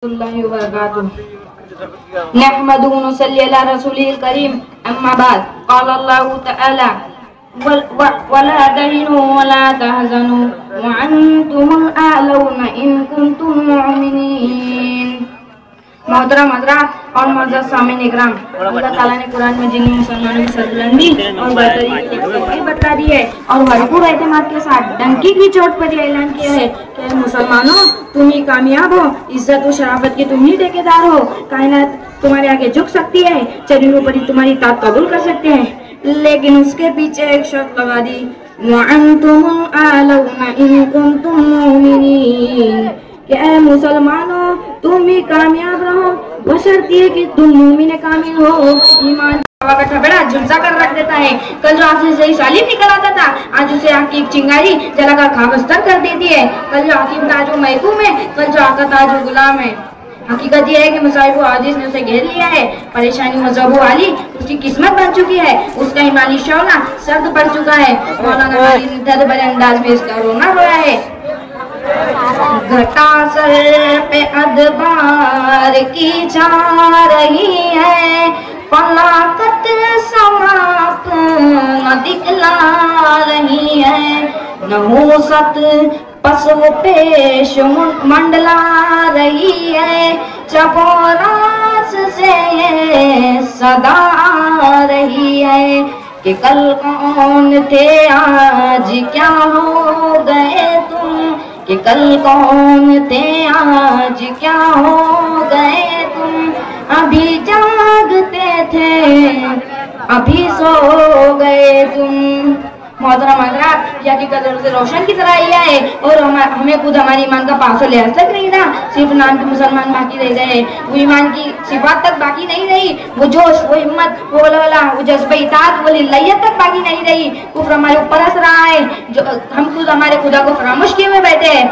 नहमदुहु व नसल्ली अला रसूलिल करीम अम्मा बाद क़ाल अल्लाहु तआला वला तहिनु वला तहज़नु व अंतुमुल आलौना इन कुंतुम मुमिनीन। मोहतरम हज़रात और मुअज़्ज़ज़ सामीन इकराम, अल्लाह ताला ने कुरान में जिन मुसलमानों की सरबुलंदी और बेहतरीन बता दी है और भरपूर एतमाद के साथ डंकी की चोट पर यह ऐलान किया है कि मुसलमानों, तुम ही कामयाब हो, इज्जत और शराफत के तुम ही ठेकेदार हो, कायनात तुम्हारे आगे झुक सकती है, चरणों पर ही तुम्हारी तात कबूल कर सकते हैं। लेकिन उसके पीछे एक शर्त लगा दी, वअंतुमुल आलौना इन कुंतुम मुमिनीन, कि ऐ मुसलमानों तुम ही कामयाब रहो बशर्ते है कि तुम मोमिन कामिल हो। ईमान का ठबड़ा झुलसा कर रख देता है। कल जो आंख से सालिम निकल आता था, आज उसे आंख की चिंगारी जलाकर खाबस्तर कर देती है। कल जो हकीम था जो महकूम है, कल जो आका था जो गुलाम है। हकीकत यह है कि मुसाहिब हादिस ने उसे घेर लिया है। परेशानी मजहब वाली उसकी किस्मत बन चुकी है, उसका ईमानी शौला सर्द पड़ चुका है। मौलाना ने दर्द भरे अंदाज में इसका रोना रोया है। घटा सर पे अदबार की जा रही है, फलाकत समाप न दिखला रही है, नहुसत पसो पेश मंडला रही है, चकोरास से सदा आ रही है कि कल कौन थे आज क्या हो गए तुम, कि कल कौन थे आज क्या हो गए तुम, अभी जागते थे अभी सो गए तुम। मोहतरम हज़रात, यह हकीकत से रोशन की तरह यह है और हमें खुद हमारी ईमान का पासो ले तक नहीं था, सिर्फ नाम के मुसलमान बाकी रह गए। वो ईमान की सिफात तक बाकी नहीं रही, वो जोश, वो हिम्मत, वो वलवला, वो जज्बे इताअत, वो लिल्लहियत तक बाकी नहीं रही। कुफ्र हमारे ऊपर हंस रहा है, जो हम खुद हमारे खुदा को फरामोश किए हुए बैठे हैं,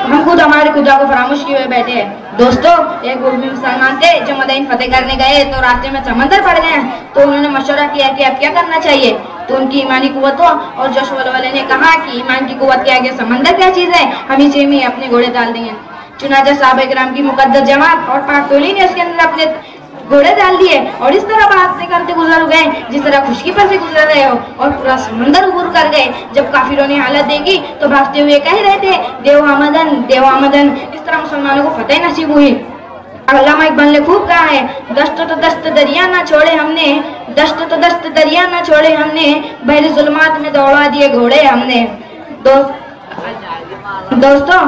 हम खुद हमारे खुदा को फरामोश किए हुए बैठे हैं। दोस्तों, एक उर्मी मुसलमान थे जो मदीना फतेह करने गए तो रास्ते में समंदर पड़ गए, तो उन्होंने मशवरा किया कि अब क्या करना चाहिए। तो उनकी ईमानी कुव्वतों और जोश वाले ने कहा कि ईमान की कुव्वत के आगे समंदर क्या चीज़ है, हम इसे में अपने घोड़े डाल देंगे। चुनांचे सहाबा-ए-किराम की मुकद्दस जमात और पाक टोली ने उसके अंदर अपने घोड़े डाल दिए और इस तरह बात से करते गुजर गए जिस तरह खुशकी पर से गुजर रहे हो, और पूरा समंदर उबूर कर गए। जब काफिरों ने हालत देखी तो भागते हुए कह रहे थे, देव आमदन देव आमदन। इस तरह मुसलमानों को फतेह नसीब हुई। अल्लामा इकबाल ने खूब कहा है, दस्त तो दस्त दरिया ना छोड़े हमने, दस्त तो दस्त दरिया ना छोड़े हमने, बहरे जुल्मात में दौड़ा दिए घोड़े हमने। दोस्तों,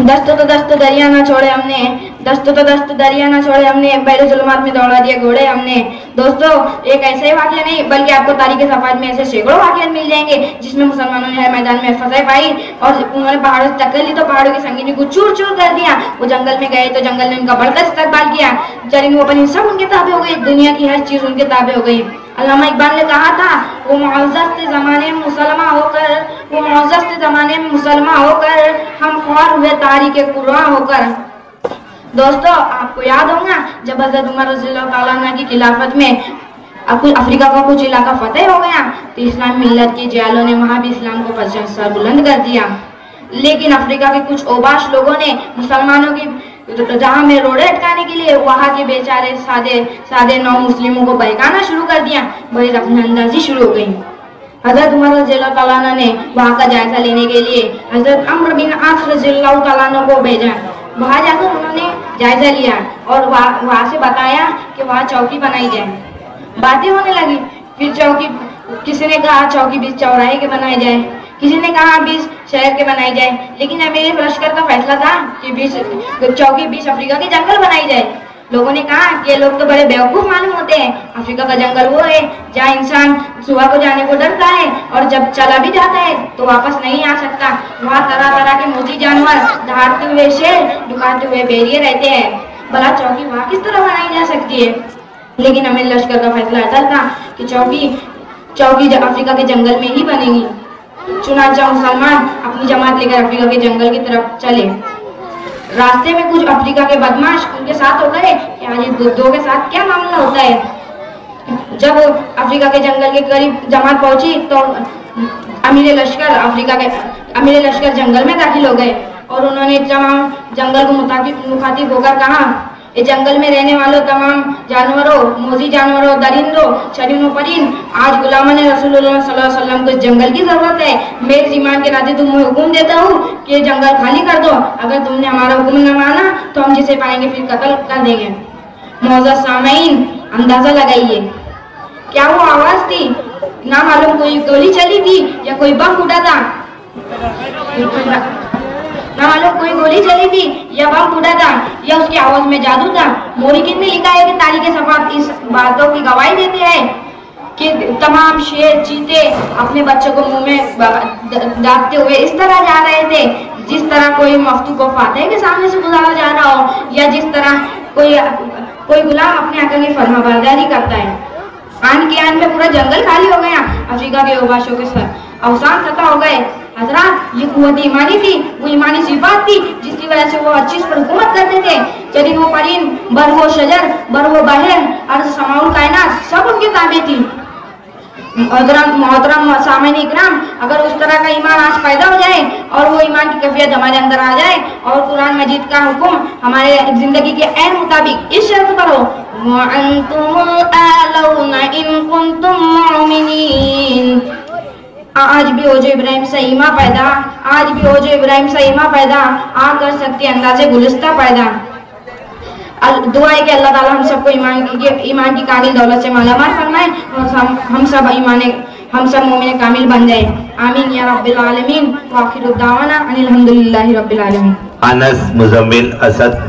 दस्त तो दस्त दरिया ना छोड़े हमने, दस्त तो दस्त दरिया ना छोड़े हमने, बहरे जुल्मात में दौड़ा दिए घोड़े हमने। दोस्तों, एक ऐसा ही वाक़या नहीं बल्कि आपको तारीख़ सफ़ात में ऐसे सैकड़ों वाक़यात मिल जाएंगे जिसमें मुसलमानों ने हर मैदान में फतेह पाई और उन्होंने पहाड़ों से टक्कर ली तो पहाड़ों की संगीनी को चूर चूर कर दिया। वो जंगल में गए तो जंगल ने उनका बढ़कर इस्तकबाल किया, चरिंद वो बनी सब उनके ताबे हो गई, दुनिया की हर चीज़ उनके ताबे हो गई। अल्लामा इकबाल ने कहा था, वो मुअज़्ज़ज़ ज़माने में मुसलमान होकर, वो मुअज़्ज़ज़ ज़माने में मुसलमान होकर, हम ख्वार हुए तारीक़ कुरान होकर। दोस्तों, आपको याद होगा जब हज़रत उमर रज़ियल्लाहु ताला अन्हु की खिलाफत में अफ्रीका का कुछ इलाका फतेह हो गया तो इस्लाम मिल्लत के जियालों ने वहाँ भी इस्लाम को सर बुलंद कर दिया। लेकिन अफ्रीका के कुछ ओबाश लोगों ने मुसलमानों की जहाँ में रोड़े अटकाने के लिए वहाँ के बेचारे सादे नौ मुस्लिमों को बहकाना शुरू कर दिया। वही रफानंदाजी शुरू हो गई। हज़रत उमर रज़ियल्लाहु ताला अन्हु ने वहाँ का जायजा लेने के लिए हज़रत अम्र बिन आस रज़ियल्लाहु ताला अन्हु को भेजा। वहाँ जाकर उन्होंने जायजा लिया और वहाँ से बताया कि वहाँ चौकी बनाई जाए। बातें होने लगी। फिर चौकी, किसी ने कहा चौकी बीच चौराहे के बनाई जाए, किसी ने कहा बीच शहर के बनाई जाए, लेकिन अमीर लश्कर का फैसला था कि चौकी बीच अफ्रीका के जंगल बनाई जाए। लोगों ने कहा कि ये लोग तो बड़े बेवकूफ़ मालूम होते हैं, अफ्रीका का जंगल वो है जहाँ इंसान सुबह को जाने को डरता है और जब चला भी जाता है तो वापस नहीं आ सकता। वहाँ तरह तरह के मोती जानवर, दहाड़ते हुए शेर, डुकाते हुए भेड़िए रहते हैं। भला चौकी वहाँ किस तरह बनाई जा सकती है? लेकिन अमीर लश्कर का फैसला ऐसा था कि चौकी अफ्रीका के जंगल में ही बनेगी। चुनांचे मुसलमान अपनी जमात लेकर अफ्रीका के जंगल की तरफ चले। रास्ते में कुछ अफ्रीका के बदमाश उनके साथ हो गए कि आज दो के साथ क्या मामला होता है। जब अफ्रीका के जंगल के करीब जमात पहुंची तो अमीर लश्कर जंगल में दाखिल हो गए और उन्होंने तमाम जंगल को मुखातिब होकर कहा, इस जंगल में रहने वालों तमाम जानवरों, मोजी जानवरों, दरिंदों, चरिंदों परिंद, आज गुलामान रसूलुल्लाह सल्लल्लाहु अलैहि वसल्लम को इस जंगल की जरूरत है। मैं इस ईमान के नाते तुम्हें हुक्म देता हूँ कि जंगल खाली कर दो। अगर तुमने हमारा हुक्म न माना तो हम जिसे पाएंगे फिर कत्ल कर देंगे। मौजूद सामीन, अंदाजा लगाइए क्या वो आवाज थी? ना मालूम कोई गोली चली थी या कोई बम फूटा था, ना मालूम कोई गोली चली थी या बम फूटा था या उसकी आवाज में जादू था। मोरिकिन ने लिखा है कि तारीख सफात इस बातों की गवाही देते हैं कि तमाम शेर चीते अपने बच्चों को मुंह में दागते हुए इस तरह जा रहे थे जिस तरह कोई मफ्तू को फातेह के सामने से गुजारा जा रहा हो, या जिस तरह कोई गुलाम अपने आका की फरमाबरदारी करता है। आन के आन में पूरा जंगल खाली हो गया, अफ्रीका के ओबाशों के अवसान खत्म हो गए। हजरात, ये कुव्वत ईमानी थी, वो ईमानी सिफात थी जिसकी वजह से वो हर चीज पर हुकूमत करते थे। चरिंद वो परिंद, बर वो शजर, बर वो बहर, अर्ज़ समाउल कायनात सब उनके ताबे थी। मोहतरम सामईन इकराम, अगर उस तरह का ईमान आज पैदा हो जाए और वो ईमान की कैफियत हमारे अंदर आ जाए और कुरान मजीद का हुक्म हमारे जिंदगी के ऐन मुताबिक इस शर्त पर हो, आज भी हो जो इब्राहिम से ईमा पैदा, आज भी हो जो इब्राहिम से ईमा पैदा, आ कर सकते अंदाजे गुलिस्ता पैदा। दुआ है कि अल्लाह ताला हम सबको ईमान की कामिल दौलत से मालामाल फरमाए और हम सब मोमिन कामिल बन जाए। आमीन या रब्बिल आलमीन। व आखिरु दावाना अनिल हम्दुलिल्लाहि रब्बिल आलमीन। अनस मुजम्मिल असद।